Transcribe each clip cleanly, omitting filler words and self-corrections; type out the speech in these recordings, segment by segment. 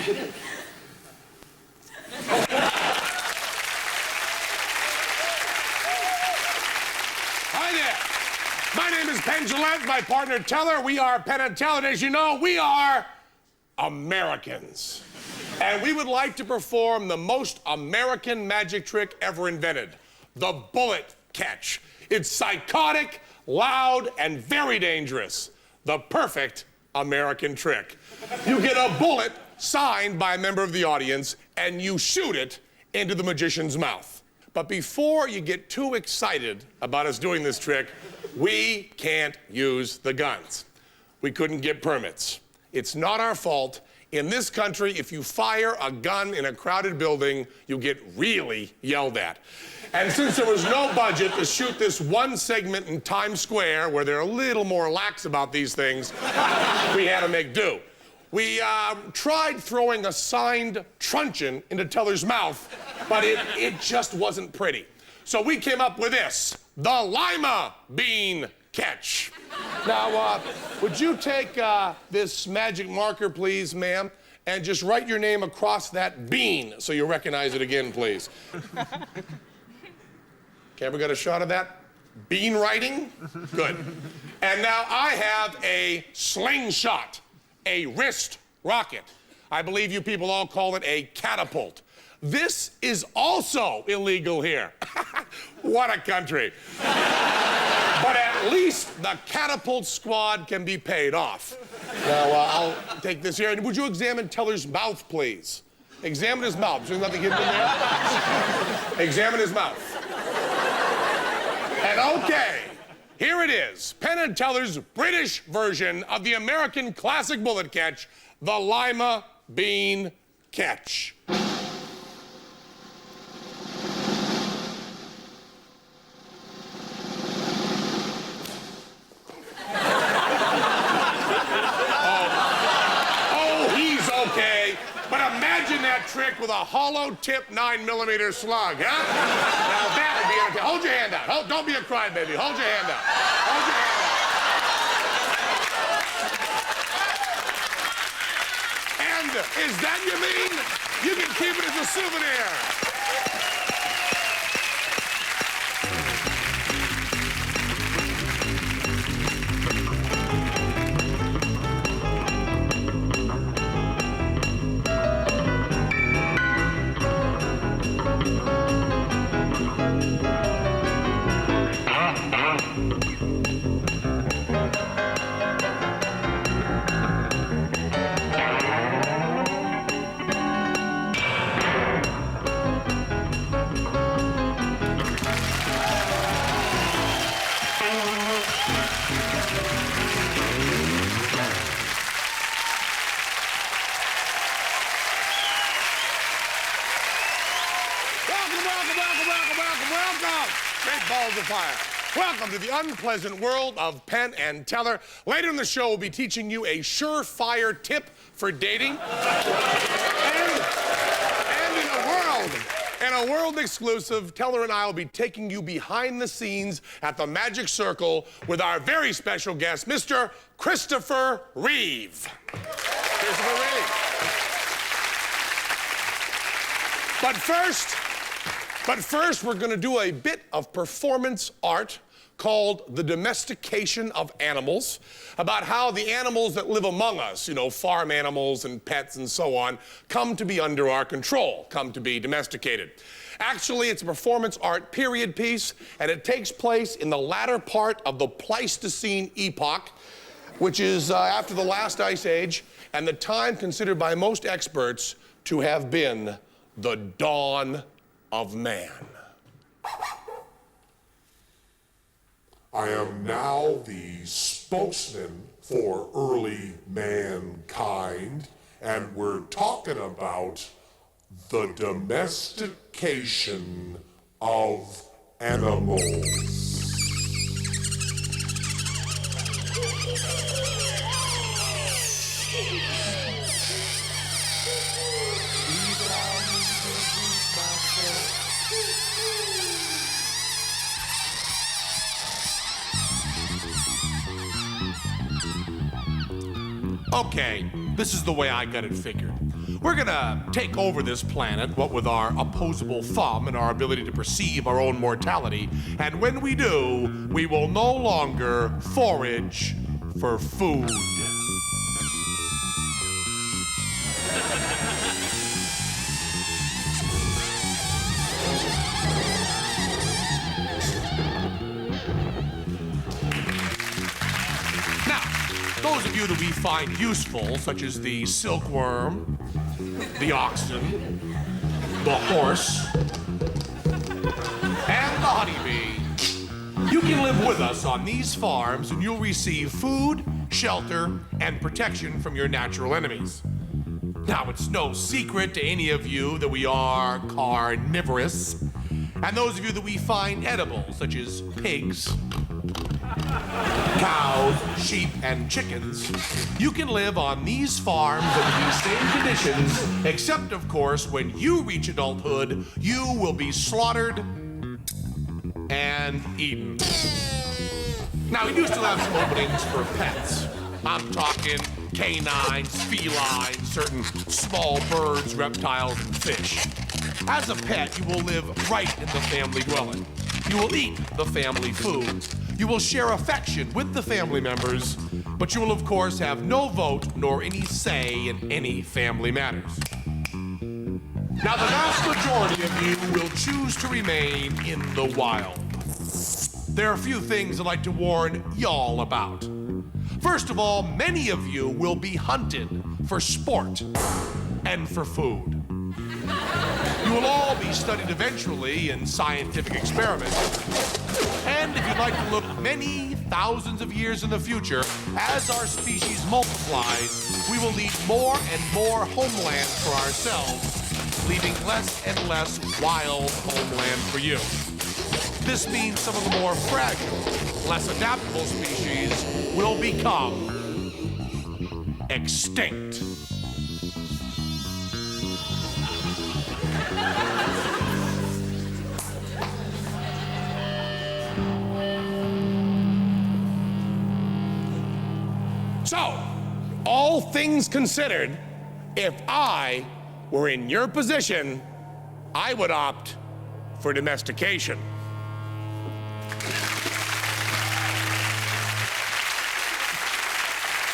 Hi there. My name is Penn, my partner Teller. We are Penn and Teller, and as you know, we are Americans. And we would like to perform the most American magic trick ever invented, the bullet catch. It's psychotic, loud, and very dangerous. The perfect American trick. You get a bullet signed by a member of the audience, and you shoot it into the magician's mouth. But before you get too excited about us doing this trick, we can't use the guns. We couldn't get permits. It's not our fault. In this country, if you fire a gun in a crowded building, you get really yelled at. And since there was no budget to shoot this one segment in Times Square, where they're a little more lax about these things, we had to make do. We tried throwing a signed truncheon into Teller's mouth, but it just wasn't pretty. So we came up with this, the lima bean catch. Now, would you take this magic marker, please, ma'am, and just write your name across that bean so you recognize it again, please. Camera got a shot of that? Bean writing? Good. And now I have a slingshot, a wrist rocket. I believe you people all call it a catapult. This is also illegal here. What a country. But at least the catapult squad can be paid off. Now, I'll take this here. And would you examine Teller's mouth, please? Examine his mouth. Is there nothing hidden in there? Examine his mouth. And okay, here it is. Penn and Teller's British version of the American classic bullet catch, the lima bean catch. Trick with a hollow tip 9mm slug, huh? Now that would be entertaining. Hold your hand out. Don't be a crybaby. Hold your hand out. Hold your hand out. And is that you mean? You can keep it as a souvenir. Great balls of fire. Welcome to the unpleasant world of Penn and Teller. Later in the show, we'll be teaching you a surefire tip for dating. And in a world exclusive, Teller and I will be taking you behind the scenes at the Magic Circle with our very special guest, Mr. Christopher Reeve. Christopher Reeve. But first, we're going to do a bit of performance art called The Domestication of Animals, about how the animals that live among us, you know, farm animals and pets and so on, come to be under our control, come to be domesticated. Actually, it's a performance art period piece, and it takes place in the latter part of the Pleistocene epoch, which is after the last ice age, and the time considered by most experts to have been the dawn of man. I am now the spokesman for early mankind, and we're talking about the domestication of animals. Okay, this is the way I got it figured. We're gonna take over this planet, what with our opposable thumb and our ability to perceive our own mortality. And when we do, we will no longer forage for food. Those of you that we find useful, such as the silkworm, the oxen, the horse, and the honeybee, you can live with us on these farms and you'll receive food, shelter, and protection from your natural enemies. Now, it's no secret to any of you that we are carnivorous, and those of you that we find edible, such as pigs, cows, sheep, and chickens, you can live on these farms under these same conditions, except, of course, when you reach adulthood, you will be slaughtered and eaten. Now, we do still have some openings for pets. I'm talking canines, felines, certain small birds, reptiles, and fish. As a pet, you will live right in the family dwelling. You will eat the family food. You will share affection with the family members, but you will, of course, have no vote nor any say in any family matters. Now, the vast majority of you will choose to remain in the wild. There are a few things I'd like to warn y'all about. First of all, many of you will be hunted for sport and for food. You will all be studied eventually in scientific experiments. And if you'd like to look many thousands of years in the future, as our species multiplies, we will need more and more homeland for ourselves, leaving less and less wild homeland for you. This means some of the more fragile, less adaptable species will become extinct. So, all things considered, if I were in your position, I would opt for domestication.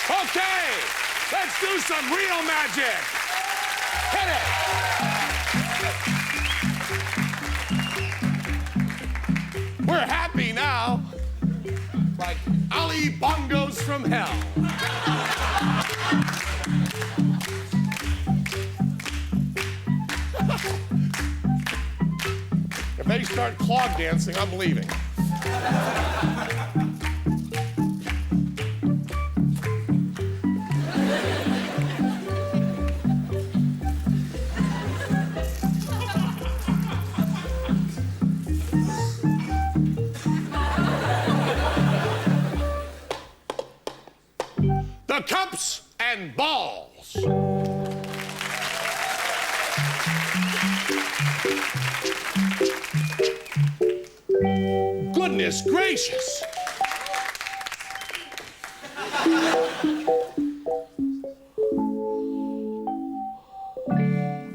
Okay, let's do some real magic. Hit it. We're happy now, like Ali Bongos from hell. If they start clog dancing, I'm leaving. The cups and balls. Goodness gracious.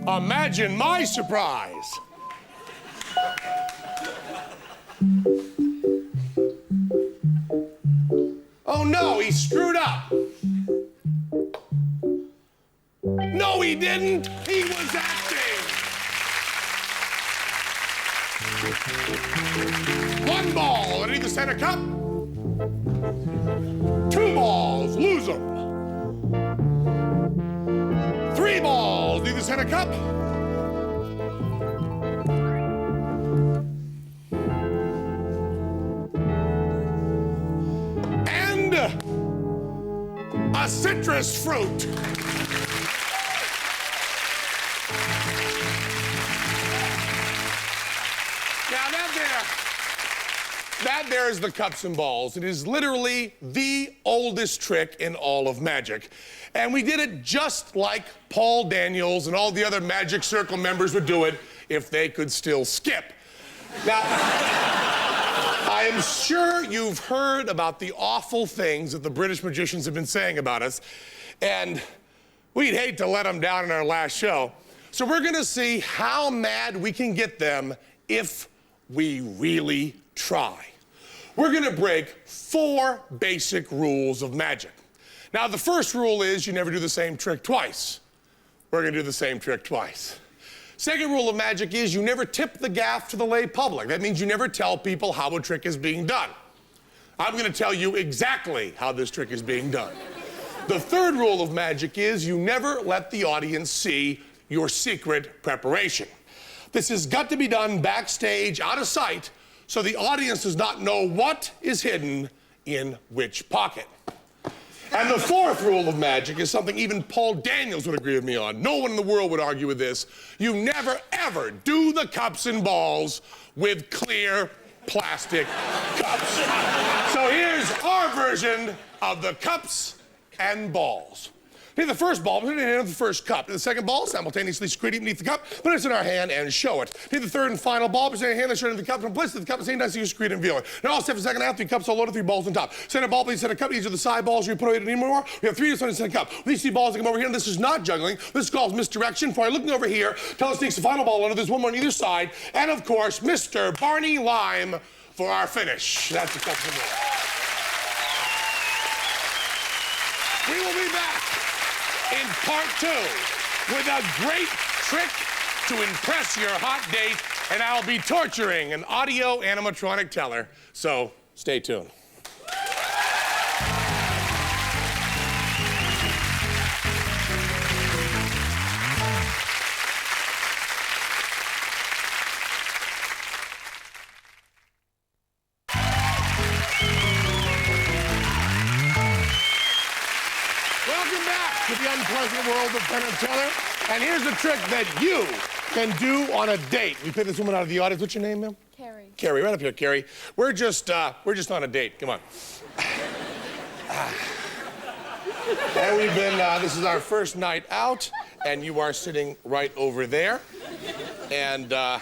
Imagine my surprise. Oh no, he screwed up. No, he didn't. He was acting. One ball underneath the center cup. Two balls, lose them. Three balls underneath the center cup. And a citrus fruit. Now that there is the cups and balls. It is literally the oldest trick in all of magic. And we did it just like Paul Daniels and all the other Magic Circle members would do it if they could still skip. Now, I am sure you've heard about the awful things that the British magicians have been saying about us. And We'd hate to let them down in our last show. So we're gonna see how mad we can get them if we really try. We're gonna break 4 basic rules of magic. Now, the first rule is you never do the same trick twice. We're gonna do the same trick twice. Second rule of magic is you never tip the gaff to the lay public. That means you never tell people how a trick is being done. I'm gonna tell you exactly how this trick is being done. The third rule of magic is you never let the audience see your secret preparation. This has got to be done backstage, out of sight, so the audience does not know what is hidden in which pocket. And the fourth rule of magic is something even Paul Daniels would agree with me on. No one in the world would argue with this. You never, ever do the cups and balls with clear plastic cups. So here's our version of the cups and balls. Take the first ball, put it in the hand of the first cup. Take the second ball, simultaneously secrete it beneath the cup, put it in our hand and show it. Take the third and final ball, put it in your hand and show it in the cup, and place it in the cup at the same time so you secrete and reveal it. Now all step the second half, 3 cups all loaded, 3 balls on top. Center ball, please center cup, these are the side balls you put away anymore. We have 3 in the center cup. These 3 balls that come over here, and this is not juggling, this is called misdirection. For looking over here, Teller sneaks the final ball under, there's one more on either side, and of course, Mr. Barney Lime for our finish. That's the cups and balls. We will be back in part 2 with a great trick to impress your hot date, and I'll be torturing an audio animatronic teller, so stay tuned. Welcome back to the unpleasant world of Penn and Teller. And here's a trick that you can do on a date. We picked this woman out of the audience. What's your name, ma'am? Carrie. Carrie, right up here, Carrie. We're just on a date. Come on. And we've been, this is our first night out, and you are sitting right over there. And I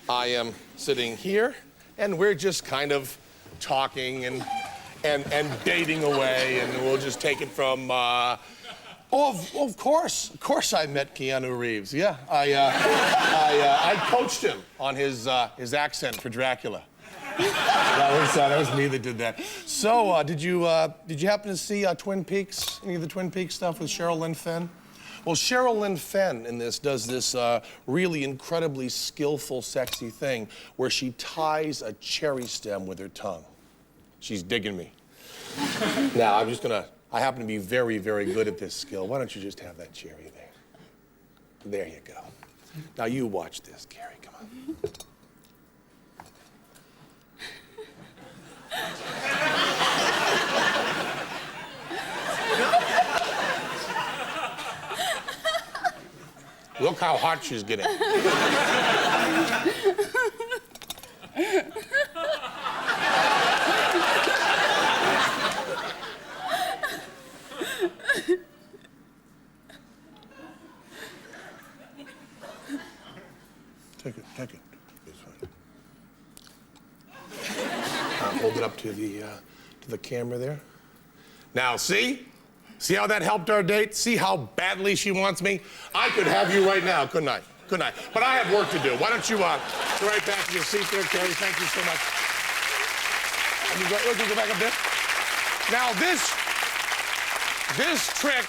am sitting here, and we're just kind of talking and dating away, and we'll just take it from, of course I met Keanu Reeves. Yeah, I coached him on his accent for Dracula. That was me that did that. So, did you happen to see Twin Peaks? Any of the Twin Peaks stuff with Sheryl Lynn Fenn? Well, Sheryl Lynn Fenn in this does this really incredibly skillful, sexy thing where she ties a cherry stem with her tongue. She's digging me. Now, I happen to be very, very good at this skill. Why don't you just have that cherry there? There you go. Now, you watch this, Carrie, come on. Look how hot she's getting. Take it. It's fine. Hold it up to the camera there. Now, see? See how that helped our date? See how badly she wants me? I could have you right now, couldn't I? But I have work to do. Why don't you go right back to your seat there, Carrie? Thank you so much. Go back up there. Now, this trick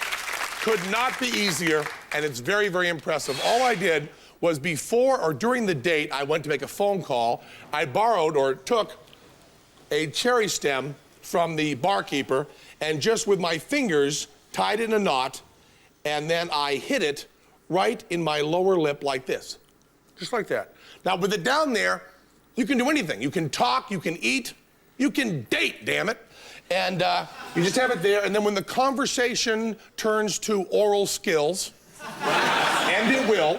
could not be easier, and it's very, very impressive. All I did was before or during the date, I went to make a phone call. I borrowed or took a cherry stem from the barkeeper and just with my fingers tied it in a knot, and then I hit it right in my lower lip like this, just like that. Now, with it down there, you can do anything. You can talk, you can eat, you can date, damn it. And you just have it there, and then when the conversation turns to oral skills, and it will,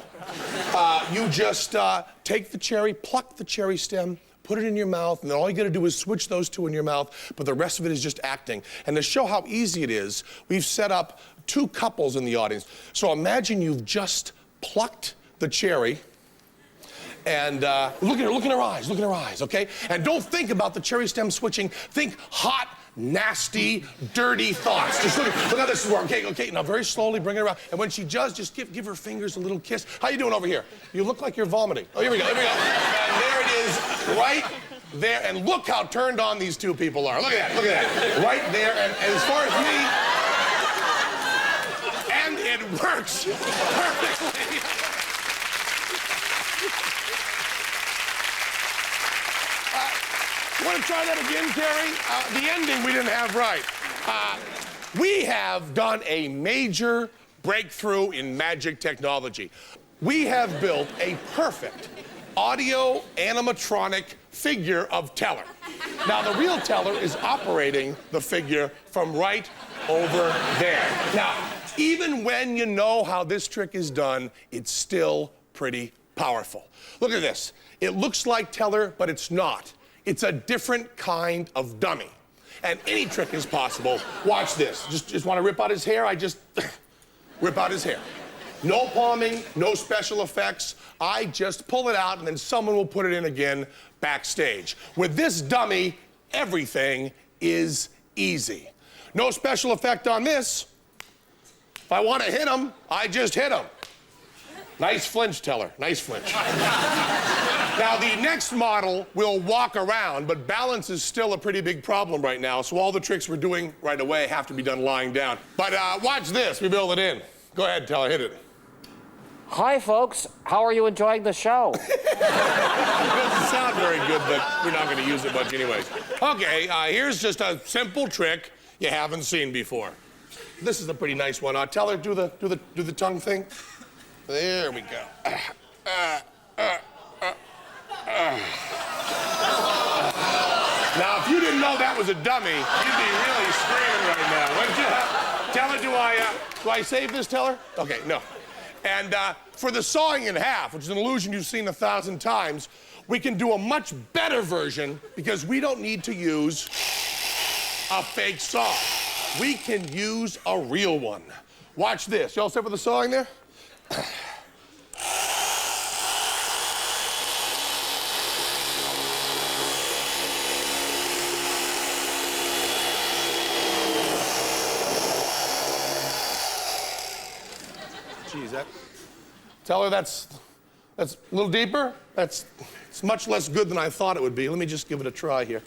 you just take the cherry, pluck the cherry stem, put it in your mouth, and then all you gotta do is switch those two in your mouth, but the rest of it is just acting. And to show how easy it is, we've set up 2 couples in the audience. So imagine you've just plucked the cherry, and look in her eyes, okay? And don't think about the cherry stem switching. Think hot, nasty, dirty thoughts. Just look how this is working. Okay, now very slowly bring it around. And when she does, just give her fingers a little kiss. How you doing over here? You look like you're vomiting. Oh, here we go. And there it is, right there. And look how turned on these two people are. Look at that. Right there. And as far as me, and it works perfectly. Want to try that again, Terry? The ending we didn't have right. We have done a major breakthrough in magic technology. We have built a perfect audio animatronic figure of Teller. Now, the real Teller is operating the figure from right over there. Now, even when you know how this trick is done, it's still pretty powerful. Look at this. It looks like Teller, but it's not. It's a different kind of dummy. And any trick is possible. Watch this. Just want to rip out his hair? I just rip out his hair. No palming, no special effects. I just pull it out and then someone will put it in again backstage. With this dummy, everything is easy. No special effect on this. If I want to hit him, I just hit him. Nice flinch, Teller. Nice flinch. Now, the next model will walk around, but balance is still a pretty big problem right now, so all the tricks we're doing right away have to be done lying down. But watch this. We build it in. Go ahead, Teller. Hit it. Hi, folks. How are you enjoying the show? It doesn't sound very good, but we're not going to use it much anyways. Okay, here's just a simple trick you haven't seen before. This is a pretty nice one. Teller, do the tongue thing. There we go. Now, if you didn't know that was a dummy, you'd be really screaming right now, wouldn't you? Teller, do I save this, Teller? Okay, no. And for the sawing in half, which is an illusion you've seen 1,000 times, we can do a much better version because we don't need to use a fake saw. We can use a real one. Watch this. You all set with the sawing there? Geez, Teller, that's a little deeper. It's much less good than I thought it would be. Let me just give it a try here.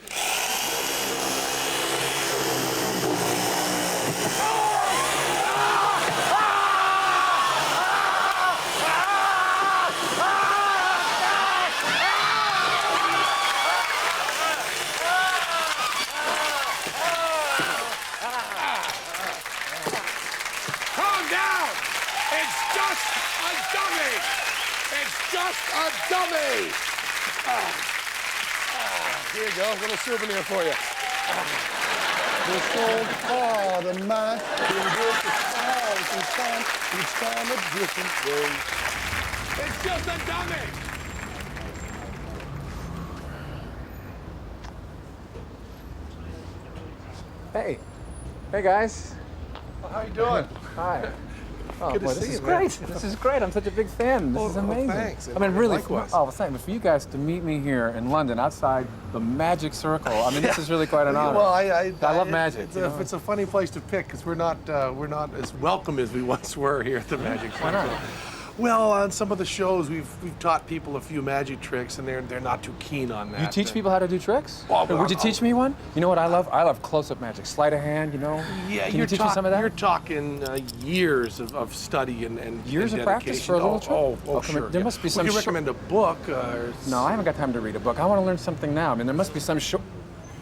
A dummy! Here you go, little souvenir for you. This old part of mine, been built a thousand times, each time a different way. It's just a dummy! Hey. Hey, guys. Well, how you doing? Hi. Oh, Good to boy, see this you, is man. great. This is great. I'm such a big fan. This is amazing. Thanks. I mean, really, Likewise. well, thank you. For you guys to meet me here in London, outside the magic circle, I mean, this is really quite an honor. Well, I love magic. It's a funny place to pick because we're not as welcome as we once were here at the Magic Why Circle. not? Well, on some of the shows, we've taught people a few magic tricks, and they're not too keen on that. You teach people how to do tricks? Well, Would you teach me one? You know what I love? I love close-up magic. Sleight of hand, you know? Yeah, Can you teach me some of that? You're talking years of study and Years and of practice for a little trick? Oh, come sure. on. There must be some Would you recommend a book? No, I haven't got time to read a book. I want to learn something now. I mean, there must be some short...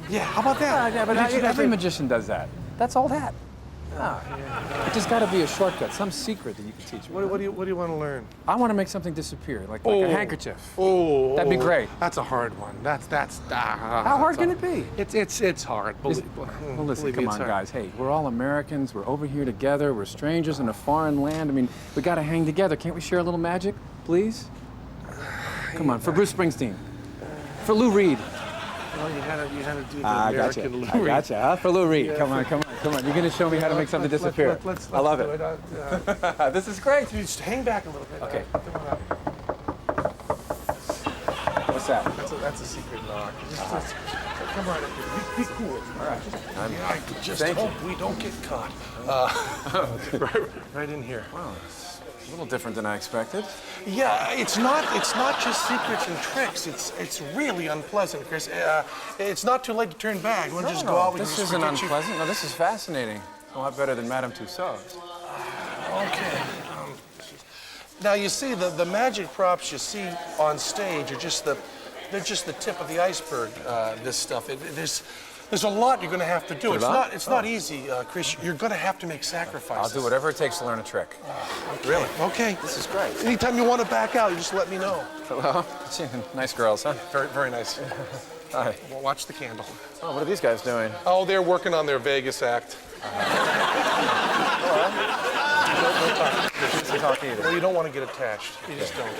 Yeah, how about that? Yeah, but Teach you every that- magician does that. That's all that. No. It just got to be a shortcut, some secret that you can teach me. What do you want to learn? I want to make something disappear, like a handkerchief. Oh, That'd be great. That's a hard one. How How hard can it be? It's hard. Well, listen, come on, guys. Hey, we're all Americans. We're over here together. We're strangers in a foreign land. I mean, we got to hang together. Can't we share a little magic, please? Come on, for Bruce Springsteen. For Lou Reed. Well, you had to do the I gotcha. American Lou I Reed. gotcha. Huh? For Lou Reed. Yeah, Come on. You're going to show me how to make something disappear. Let's I love do it. This is great. Just hang back a little bit. Okay. set. That's a secret knock. Just come right up here. Be cool. All right. I just hope we don't get caught. Right in here. Wow, it's a little different than I expected. Yeah, it's not just secrets and tricks. It's really unpleasant, Chris. It's not too late to turn back. We'll just go out. We This can isn't forget unpleasant. No, this is fascinating. A lot better than Madame Tussauds. Okay. Now you see the magic props you see on stage are just the tip of the iceberg. This stuff. There's a lot you're going to have to do. It's not easy, Chris. You're going to have to make sacrifices. I'll do whatever it takes to learn a trick. Okay. Really? Okay. This is great. Anytime you want to back out, you just let me know. Hello. Nice girls, huh? Very, very nice. Hi. Well, watch the candle. Oh, what are these guys doing? Oh, they're working on their Vegas act. Don't talk either. Well, you don't want to get attached. You just don't.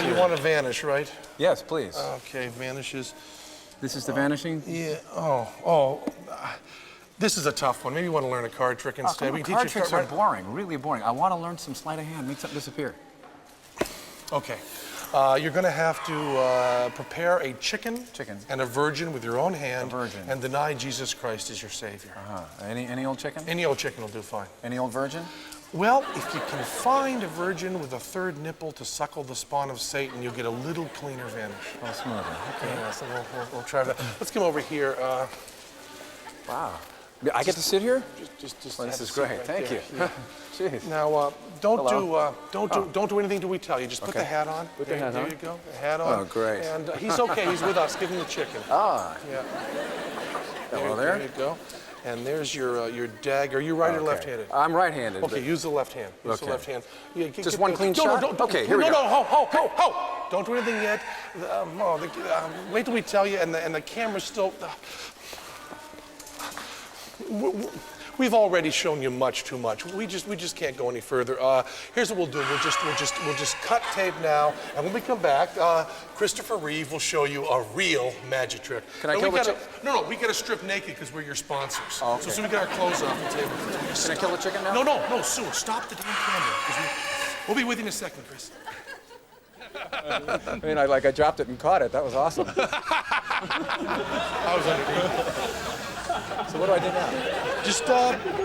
You want to vanish, right? Yes, please. Okay, vanishes. This is the vanishing? Yeah. This is a tough one. Maybe you want to learn a card trick instead. We card tricks are boring, really boring. I want to learn some sleight of hand, make something disappear. Okay. You're going to have to prepare a chicken and a virgin with your own hand and deny Jesus Christ as your Savior. Any old chicken? Any old chicken will do fine. Any old virgin? Well, if you can find a virgin with a third nipple to suckle the spawn of Satan, you'll get a little cleaner vanish. Oh, smoother. Okay. Yeah, so we'll try that. Let's come over here. Wow. I get to sit here? Just this is great. Thank you. Yeah. Jeez. Now, don't do anything till we tell you. Just put the hat on. Put the hat on. There you go. The hat on. Oh, great. And he's okay. He's with us. Give him the chicken. Ah. Yeah. Hello There you go. And there's your dagger. Are you right or left-handed? I'm right-handed. Okay, use the left hand. Use the Okay. left hand. Yeah, Just one clean shot? Okay, here we go. No, ho! Don't do anything yet. Wait till we tell you, and the camera's still. We've already shown you much too much. We just can't go any further. Here's what we'll do. We'll just cut tape now, and when we come back, Christopher Reeve will show you a real magic trick. Can I kill the chicken? No, we gotta strip naked because we're your sponsors. Oh, okay. So we got our clothes off the table. Can I kill the chicken now? No, Sue, stop the damn camera. We'll be with you in a second, Chris. I mean, I dropped it and caught it. That was awesome. I was underneath. So what do I do now? Just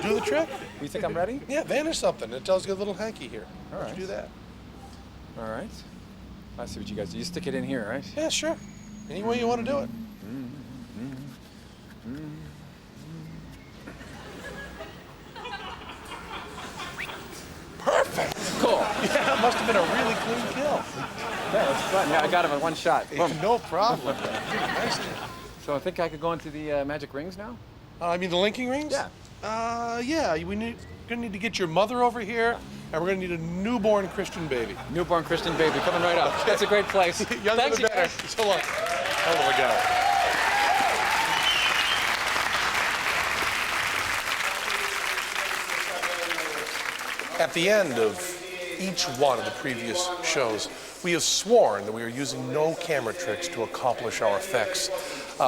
do the trick. You think I'm ready? Yeah, vanish something. It tells you a little hanky here. All right. Just do that. All right. I see what you guys do. You stick it in here, right? Yeah, sure. Any way you want to do it. Perfect. Cool. Yeah, it must have been a really clean kill. Yeah, that's fun. Yeah, I got him in one shot. Boom. No problem. Nice. So I think I could go into the magic rings now? I mean the linking rings? Yeah. Yeah. We're gonna need to get your mother over here, and we're gonna need a newborn Christian baby. Newborn Christian baby coming right up. That's a great place. Younger Thanks, the you better. guys. So long. Hell of a guy. At the end of each one of the previous shows, we have sworn that we are using no camera tricks to accomplish our effects.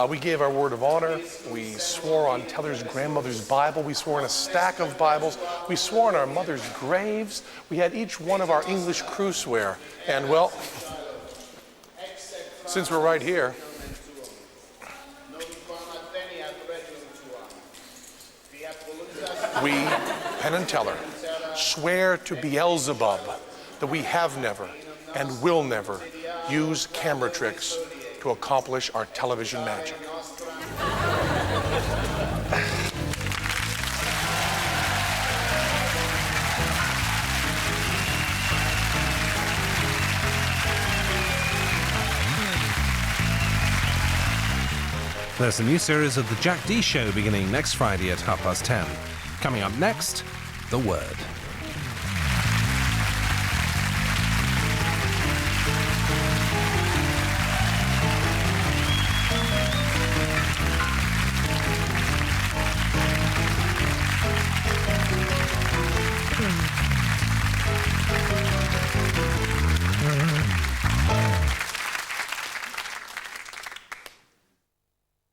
We gave our word of honor. We swore on Teller's grandmother's Bible. We swore on a stack of Bibles. We swore on our mother's graves. We had each one of our English crew swear. And well, since we're right here, we, Penn and Teller, swear to Beelzebub that we have never and will never use camera tricks to accomplish our television magic. There's a new series of The Jack D Show beginning next Friday at 10:30. Coming up next, The Word.